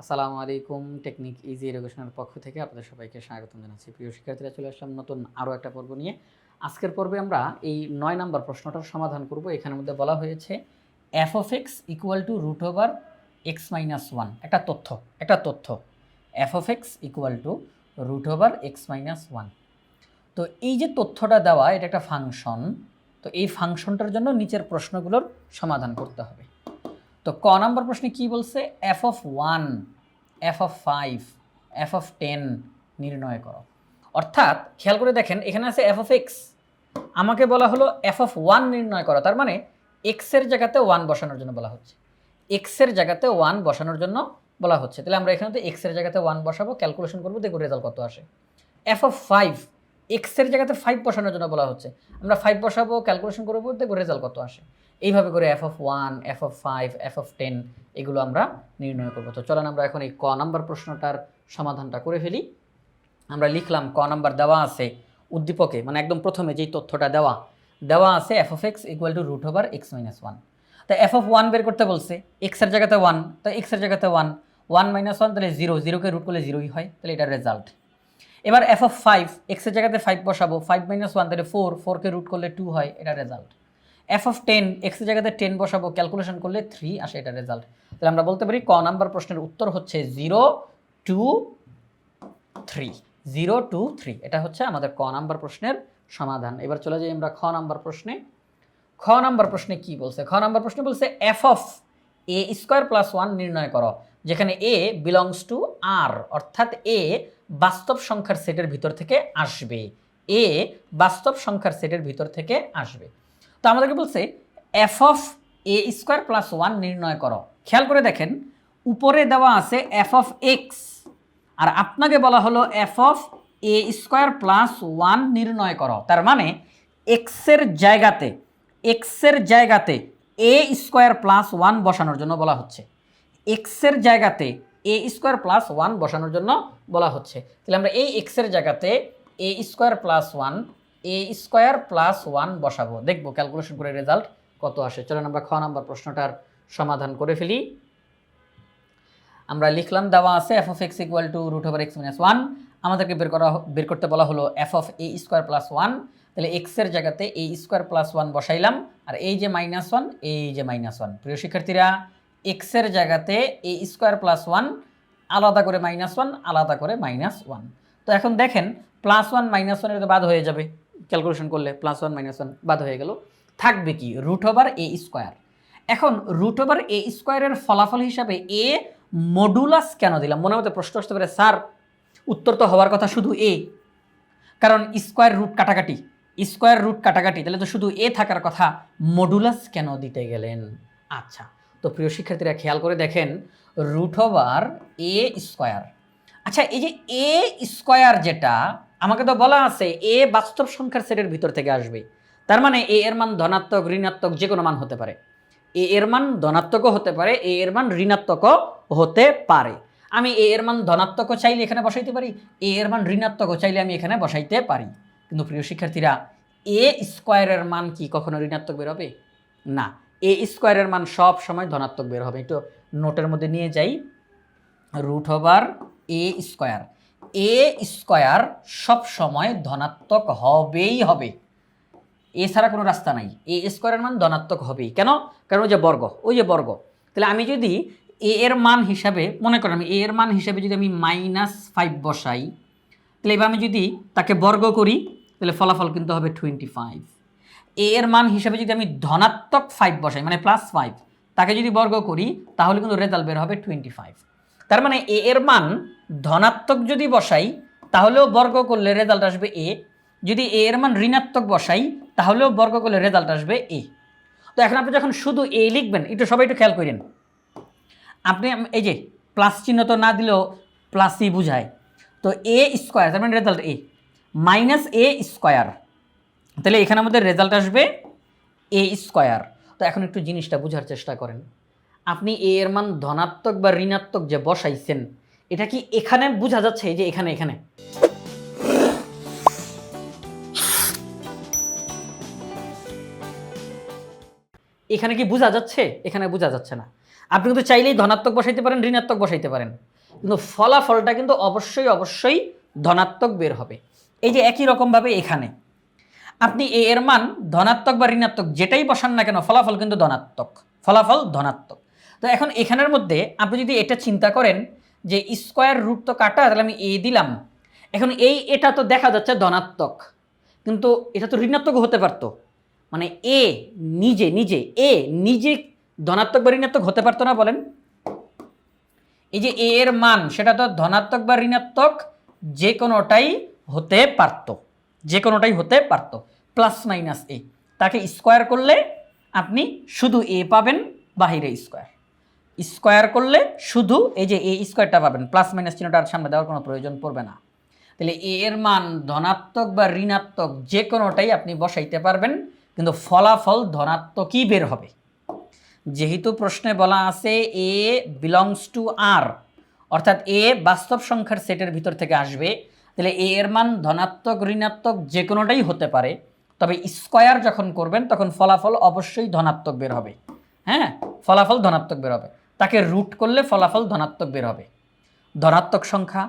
আসসালামু আলাইকুম। Technique easy এডুকেশনের পক্ষ থেকে আপনাদের সবাইকে স্বাগতম জানাচ্ছি। প্রিয় শিক্ষার্থীরা, চলে আসলাম নতুন আরও একটা পর্ব নিয়ে। আজকের পর্বে আমরা এই ৯ নম্বর প্রশ্নটার সমাধান করব। এখানের মধ্যে বলা হয়েছে f of x equal to root over x minus one. একটা তথ্য f of x equal to root over x minus one. তো এই যে তথ্যটা দেওয়া, এটা একটা ফাংশন। তো এই ফাংশনটার জন্য নিচের প্রশ্নগুলোর সমাধান করতে হবে। তো ক নম্বর প্রশ্নে কি বলছে? F of one, F of five, F of 10 নির্ণয় করো। অর্থাৎ খেয়াল করে দেখেন, এখানে আছে এফ অফ এক্স, আমাকে বলা হলো এফ অফ ওয়ান নির্ণয় করো। তার মানে এক্সের জায়গাতে ওয়ান বসানোর জন্য বলা হচ্ছে, এক্সের জায়গাতে ওয়ান বসানোর জন্য বলা হচ্ছে। তাহলে আমরা এখানে তো এক্সের জায়গাতে ওয়ান বসাবো, ক্যালকুলেশন করবো, দেখবো রেজাল্ট কত আসে। এফ অফ ফাইভ, এক্সের জায়গাতে ফাইভ বসানোর জন্য বলা হচ্ছে, আমরা ফাইভ বসাবো, ক্যালকুলেশন করবো, দেখবো রেজাল্ট কত আসে। এইভাবে করে F of one, F of five, F of 10 এগুলো আমরা নির্ণয় করবো। তো চলেন আমরা এখন এই ক নাম্বার প্রশ্নটার সমাধানটা করে ফেলি। আমরা লিখলাম ক নাম্বার দেওয়া আছে উদ্দীপকে, মানে একদম প্রথমে যেই তথ্যটা দেওয়া আছে f of x equal to root over x minus one. তো এফ অফ ওয়ান বের করতে বলছে, এক্সের জায়গাতে ওয়ান, তো এক্সের জায়গাতে ওয়ান, ওয়ান মাইনাস ওয়ান তাহলে জিরো, জিরোকে রুট করলে জিরোই হয়, তাহলে এটার রেজাল্ট। এবার এফ অফ ফাইভ, এক্সের জায়গাতে ফাইভ বসাবো, ফাইভ মাইনাস ওয়ান তাহলে ফোর, ফোরকে রুট করলে টু হয়, এটা রেজাল্ট। এফ অফ 10, এক্সের জায়গাতে 10 বসাবো, ক্যালকুলেশন করলে 3 আসে, এটা রেজাল্ট। তাহলে আমরা বলতে পারি ক নাম্বার প্রশ্নের উত্তর হচ্ছে 0, 2, 3। 0, 2, 3 এটা হচ্ছে আমাদের ক নাম্বার প্রশ্নের সমাধান। এবার চলে যাই আমরা খ নাম্বার প্রশ্নে। খ নাম্বার প্রশ্নে কি বলছে? খ নাম্বার প্রশ্নে বলছে f of a square plus one নির্ণয় করো, যেখানে এ বিলংস টু আর, অর্থাৎ এ বাস্তব সংখ্যার সেটের ভিতর থেকে আসবে, এ বাস্তব সংখ্যার সেটের ভিতর থেকে আসবে। তো আমাদেরকে বলছে f of a square plus one নির্ণয় করো। খেয়াল করে দেখেন, উপরে দেওয়া আছে এফ অফ এক্স, আর আপনাকে বলা হলো f of a square plus one নির্ণয় করো। তার মানে এক্সের জায়গাতে এ স্কোয়ার প্লাস ওয়ান বসানোর জন্য বলা হচ্ছে, এক্সের জায়গাতে এ স্কোয়ার প্লাস ওয়ান বসানোর জন্য বলা হচ্ছে। তাহলে আমরা এই এক্সের জায়গাতে a square plus one, A square plus one বসাবো, দেখবো ক্যালকুলেশন করে রেজাল্ট কত আসে। চলেন আমরা খ নাম্বার প্রশ্নটার সমাধান করে ফেলি। আমরা লিখলাম দেওয়া আছে f of x equal to root over x minus one. আমাদেরকে বের করতে বলা হলো f of a square plus one. তাহলে এক্সের জায়গাতে এ স্কোয়ার প্লাস ওয়ান বসাইলাম, আর এই যে মাইনাস ওয়ান, এই যে মাইনাস ওয়ান। প্রিয় শিক্ষার্থীরা, এক্সের জায়গাতে এ স্কোয়ার প্লাস ওয়ান, আলাদা করে মাইনাস ওয়ান, আলাদা করে মাইনাস ওয়ান। তো এখন দেখেন প্লাস ওয়ান মাইনাস ওয়ানের তো বাদ হয়ে যাবে, ক্যালকুলেশন করলে প্লাস ওয়ান মাইনাস ওয়ান বাদ হয়ে গেল, থাকবে কি রুট ওভার এ স্কোয়ার। এখন রুট ওভার এ স্কোয়ারের ফলাফল হিসাবে এ মডুলাস কেন দিলাম? মনে মতো প্রশ্ন আসতে পারে, স্যার উত্তর তো হওয়ার কথা শুধু এ, কারণ স্কোয়ার রুট কাটাকাটি, তাহলে তো শুধু এ থাকার কথা, মডুলাস কেন দিতে গেলেন? আচ্ছা, তো প্রিয় শিক্ষার্থীরা খেয়াল করে দেখেন, রুট ওভার এ স্কোয়ার, আচ্ছা এই যে এ স্কোয়ার যেটা আমাকে তো বলা আছে এ বাস্তব সংখ্যার সেটের ভিতর থেকে আসবে, তার মানে এ এর মান ধনাত্মক, ঋণাত্মক যে কোনো মান হতে পারে। এ এর মান ধনাত্মকও হতে পারে, এ এর মান ঋণাত্মকও হতে পারে। আমি এ এর মান ধনাত্মকও চাইলে এখানে বসাইতে পারি, এ এর মান ঋণাত্মকও চাইলে আমি এখানে বসাইতে পারি। কিন্তু প্রিয় শিক্ষার্থীরা, এ স্কোয়ারের মান কি কখনো ঋণাত্মক বের হবে? না, এ স্কোয়ারের মান সব সময় ধনাত্মক বের হবে। একটু নোটের মধ্যে নিয়ে যাই, রুট ওভার এ স্কোয়ার সব সময় ধনাত্মক হবেই হবে, এছাড়া কোনো রাস্তা নাই। এ স্কোয়ারের মান ধনাত্মক হবেই। কেন? কারণ ওই যে বর্গ। তাহলে আমি যদি এ এর মান হিসাবে, মনে করেন আমি এ এর মান হিসাবে যদি আমি -5 বসাই, তাহলে এবার আমি যদি তাকে বর্গ করি, তাহলে ফলাফল কিন্তু হবে 25। এ এর মান হিসাবে যদি আমি ধনাত্মক 5 বসাই, মানে +5, তাকে যদি বর্গ করি, তাহলে কিন্তু রেজাল্ট বের হবে 25। তার মানে এ এর মান ধনাত্মক যদি বসাই, তাহলেও বর্গ করলে রেজাল্ট আসবে এ, যদি এ এর মান ঋণাত্মক বসাই, তাহলেও বর্গ করলে রেজাল্ট আসবে এ। তো এখন আপনি যখন শুধু এ লিখবেন, সবাই একটু খেয়াল করেন, আপনি এই যে প্লাস চিহ্ন তো না দিলেও প্লাসই বুঝায়, তো এ স্কোয়ার তার মানে রেজাল্ট এ, মাইনাস এ স্কোয়ার, তাহলে এখানে আমাদের রেজাল্ট আসবে এ স্কোয়ার। তো এখন একটু জিনিসটা বোঝার চেষ্টা করেন, আপনি এ এর মান ধনাত্মক বা ঋণাত্মক যে বসাইছেন, এটা কি এখানে বোঝা যাচ্ছে? যে এখানে এখানে কি বোঝা যাচ্ছে? এখানে বোঝা যাচ্ছে না। আপনি কিন্তু চাইলেই ধনাত্মক বসাইতে পারেন, ঋণাত্মক বসাইতে পারেন, কিন্তু ফলাফলটা কিন্তু অবশ্যই অবশ্যই ধনাত্মক বের হবে। এই যে একই রকমভাবে এখানে আপনি এ এর মান ধনাত্মক বা ঋণাত্মক যেটাই বসান না কেন ফলাফল কিন্তু ধনাত্মক, ফলাফল ধনাত্মক। তো এখন এখানের মধ্যে আপনি যদি এটা চিন্তা করেন যে স্কোয়ার রুট তো কাটা, তাহলে আমি এ দিলাম, এখন এটা তো দেখা যাচ্ছে ধনাত্মক, কিন্তু এটা তো ঋণাত্মক হতে পারতো, মানে এ নিজে ধনাত্মক বা ঋণাত্মক হতে পারতো না বলেন? এই যে এ এর মান সেটা তো ধনাত্মক বা ঋণাত্মক যে কোনোটাই হতে পারতো, যে কোনোটাই হতে পারতো, প্লাস মাইনাস এ। তাকে স্কোয়ার করলে আপনি শুধু এ পাবেন, বাহিরে স্কোয়ার, স্কোয়ার করলে শুধু এই যে এ স্কোয়ারটা পাবেন, প্লাস মাইনাস চিহ্নটা আর সামনে দেওয়ার কোনো প্রয়োজন পড়বে না। তাহলে এ এর মান ধনাত্মক বা ঋণাত্মক যে কোনোটাই আপনি বসাইতে পারবেন, কিন্তু ফলাফল ধনাত্মকই বের হবে। যেহেতু প্রশ্নে বলা আছে এ বিলংস টু আর, অর্থাৎ এ বাস্তব সংখ্যার সেটের ভিতর থেকে আসবে, তাহলে এ এর মান ধনাত্মক ঋণাত্মক যে কোনোটাই হতে পারে, তবে স্কোয়ার যখন করবেন তখন ফলাফল অবশ্যই ধনাত্মক বের হবে। হ্যাঁ, ফলাফল ধনাত্মক বের হবে। তাকে রুট করলে ফলাফল ধনাত্মক বের হবে। ধনাত্মক সংখ্যা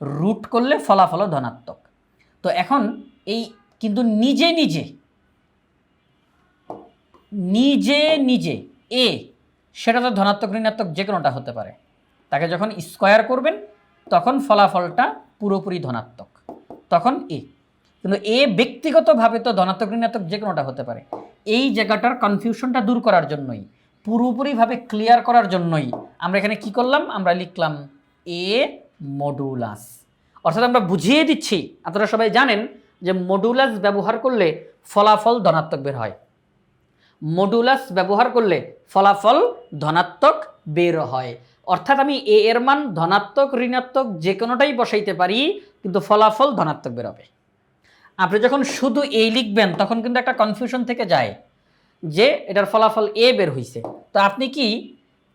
রুট করলে ফলাফলও ধনাত্মক। তো এখন এই কিন্তু নিজে নিজে এ সেটা তো ধনাত্মক ঋণাত্মক যে কোনোটা হতে পারে, তাকে যখন স্কোয়ার করবেন তখন ফলাফলটা পুরোপুরি ধনাত্মক, তখন এ। কিন্তু এ ব্যক্তিগতভাবে তো ধনাত্মক ঋণাত্মক যে কোনোটা হতে পারে। এই জায়গাটার কনফিউশনটা দূর করার জন্যই, পুরোপুরিভাবে ক্লিয়ার করার জন্যই আমরা এখানে কি করলাম, আমরা লিখলাম এ মডুলাস। অর্থাৎ আমরা বুঝিয়ে দিচ্ছি, আপনারা সবাই জানেন যে মডুলাস ব্যবহার করলে ফলাফল ধনাত্মক বের হয়, মডুলাস ব্যবহার করলে ফলাফল ধনাত্মক বের হয়। অর্থাৎ আমি এ এর মান ধনাত্মক ঋণাত্মক যে কোনোটাই বসাইতে পারি, কিন্তু ফলাফল ধনাত্মক বের হবে। আপনি যখন শুধু এ লিখবেন তখন কিন্তু একটা কনফিউশন থেকে যায় যে এটার ফলাফল এ বের হইছে, তো আপনি কি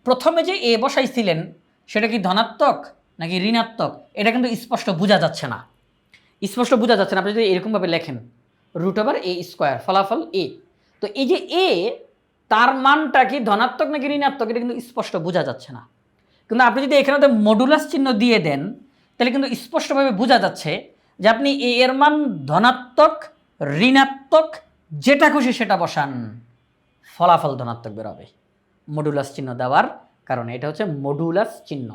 প্রথমে যে এ বসাইছিলেন সেটা কি ধনাত্মক নাকি ঋণাত্মক, এটা কিন্তু স্পষ্ট বোঝা যাচ্ছে না, স্পষ্ট বোঝা যাচ্ছে না। আপনি যদি এরকমভাবে লেখেন রুট ওভার এ স্কোয়ার, ফলাফল এ, তো এই যে এ তার মানটা কি ধনাত্মক নাকি ঋণাত্মক এটা কিন্তু স্পষ্ট বোঝা যাচ্ছে না। কিন্তু আপনি যদি এখানে মডুলাস চিহ্ন দিয়ে দেন তাহলে কিন্তু স্পষ্টভাবে বোঝা যাচ্ছে যে আপনি এ এর মান ধনাত্মক ঋণাত্মক যেটা খুশি সেটা বসান, ফলাফল ধনাত্মক বেরোবে মডুলাস চিহ্ন দেওয়ার কারণে। এটা হচ্ছে মডুলাস চিহ্ন,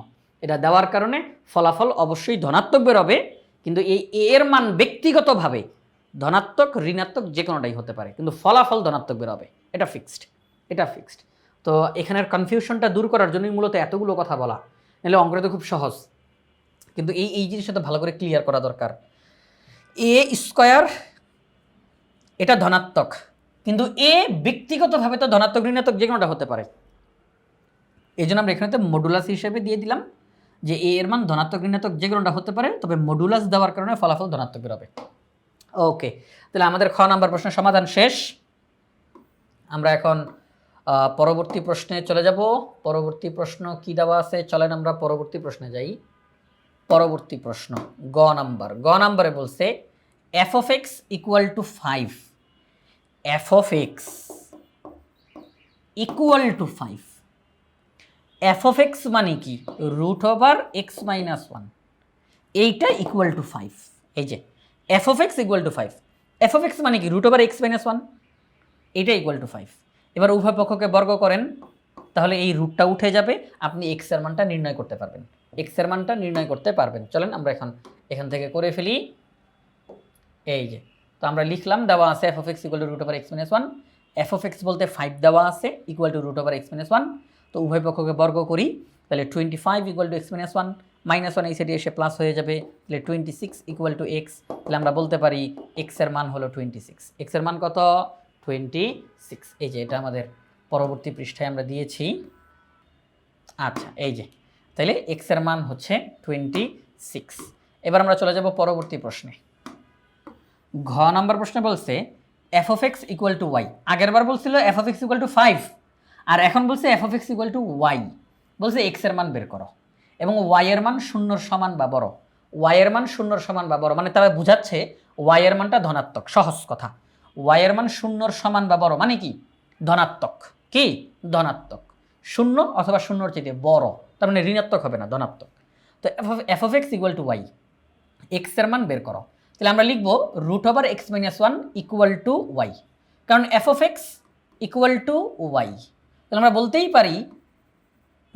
এটা দেওয়ার কারণে ফলাফল অবশ্যই ধনাত্মক বেরোবে, কিন্তু এই এর মান ব্যক্তিগতভাবে ধনাত্মক ঋণাত্মক যে কোনোটাই হতে পারে, কিন্তু ফলাফল ধনাত্মক বেরোবে, এটা ফিক্সড, এটা ফিক্সড। তো এখানের কনফিউশনটা দূর করার জন্যই মূলত এতগুলো কথা বলা, নাহলে অঙ্কটা তো খুব সহজ, কিন্তু এই জিনিসটা তো ভালো করে ক্লিয়ার করা দরকার। এ স্কোয়ার এটা ধনাত্মক, কিন্তু এ ব্যক্তিগতভাবে তো ধনাত্মক ঋণাত্মক যে কোনোটা হতে পারে, এই জন্য আমরা এখানে মডুলাস হিসেবে দিয়ে দিলাম যে এ এর মান ধনাত্মক ঋণাত্মক যে কোনোটা হতে পারে, তবে মডুলাস দেওয়ার কারণে ফলাফল ধনাত্মক বেরোবে। ওকে, তাহলে আমাদের খ নাম্বার প্রশ্নের সমাধান শেষ। আমরা এখন পরবর্তী প্রশ্নে চলে যাব। পরবর্তী প্রশ্ন কি দেওয়া আছে, চলেন আমরা পরবর্তী প্রশ্নে যাই। পরবর্তী প্রশ্ন গ নাম্বারে বলছে f of x equal to 5, F of x equal to 5, F of x মানে কি রুট ওভার এক্স মাইনাস 1, এইটা ইকুয়াল টু 5। এই যে F of x equal to 5, F of x মানে কি রুট ওভার এক্স মাইনাস 1, এইটা equal to 5। এবার উভয় পক্ষকে বর্গ করেন, তাহলে এই রুটটা উঠে যাবে, আপনি এক্স এর মানটা নির্ণয় করতে পারবেন, এক্স এর মানটা নির্ণয় করতে পারবেন। চলেন আমরা এখান থেকে করে ফেলি। এই যে, তো আমরা লিখলাম দেওয়া আছে f of x equal to root over x minus 1, f of x বলতে 5 দেওয়া আছে equal to root over x minus 1। তো উভয় পক্ষকে বর্গ করি, তাহলে 25 equal to x minus 1, minus 1 এই সাইডে এসে প্লাস হয়ে যাবে, তাহলে 26 ইকুয়াল টু এক্স। তাহলে আমরা বলতে পারি এক্স এর মান হলো 26, এক্স এর মান কত 26। এই যে এটা আমাদের পরবর্তী পৃষ্ঠায় আমরা দিয়েছি। আচ্ছা, এই যে তাহলে এক্স এর মান হচ্ছে 26। এবার আমরা চলে যাব পরবর্তী প্রশ্নে। ঘ নাম্বার প্রশ্নে বলছে f of x equal to y. আগের বার বলছিল f of x equal to 5, আর এখন বলছে f of x equal to y. বলছে এক্স এর মান বের করো এবং ওয়াই এর মান 0 সমান বা বড়, ওয়াই এর মান 0 সমান বা বড়, মানে তারা বুঝাচ্ছে ওয়াই এর মানটা ধনাত্মক। সহজ কথা, ওয়াই এর মান 0 সমান বা বড় মানে কি ধনাত্মক, কি ধনাত্মক, 0 অথবা 0-র চেয়ে বড়, তার মানে ঋণাত্মক হবে না, ধনাত্মক। তো তো f of x equal to y, এক্সের মান বের করো। তাহলে আমরা লিখব root over x minus one equal to y, কারণ f of x equal to y. তাহলে আমরা বলতেই পারি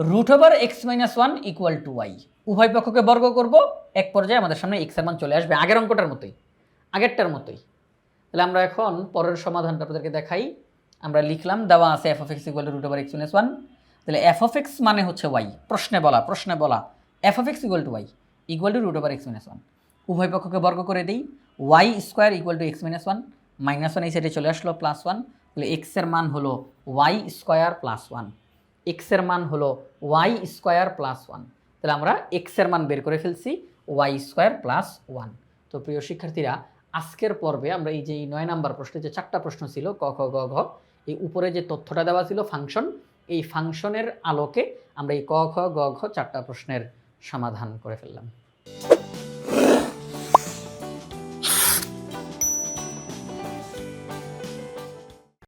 root over x minus one equal to y. উভয় পক্ষকে বর্গ করব, এক পর্যায়ে আমাদের সামনে এক্সের মান চলে আসবে, আগের অঙ্কটার মতোই, আগেরটার মতোই। তাহলে আমরা এখন পরের সমাধানটা আপনাদেরকে দেখাই। আমরা লিখলাম দেওয়া আছে f of x equal to root over x minus one. তাহলে এফ অফ এক্স মানে হচ্ছে ওয়াই, প্রশ্নে বলা f of x equal to y equal to root over x minus one. উভয় পক্ষকে বর্গ করে দিই, y square equal to x minus one, minus one এই সাইডে চলে আসলো প্লাস ওয়ান। তাহলে এক্সের মান হলো ওয়াই স্কোয়ার প্লাস ওয়ান, এক্সের মান হলো ওয়াই স্কোয়ার প্লাস ওয়ান। তাহলে আমরা এক্সের মান বের করে ফেলছি ওয়াই স্কোয়ার প্লাস ওয়ান। তো প্রিয় শিক্ষার্থীরা, আজকের পর্বে আমরা এই যে 9 নাম্বার প্রশ্নে যে 4টা প্রশ্ন ছিল ক খ গ ঘ, এই উপরে যে তথ্যটা দেওয়া ছিল ফাংশন, এই ফাংশনের আলোকে আমরা এই ক খ গ ঘ 4টা প্রশ্নের সমাধান করে ফেললাম।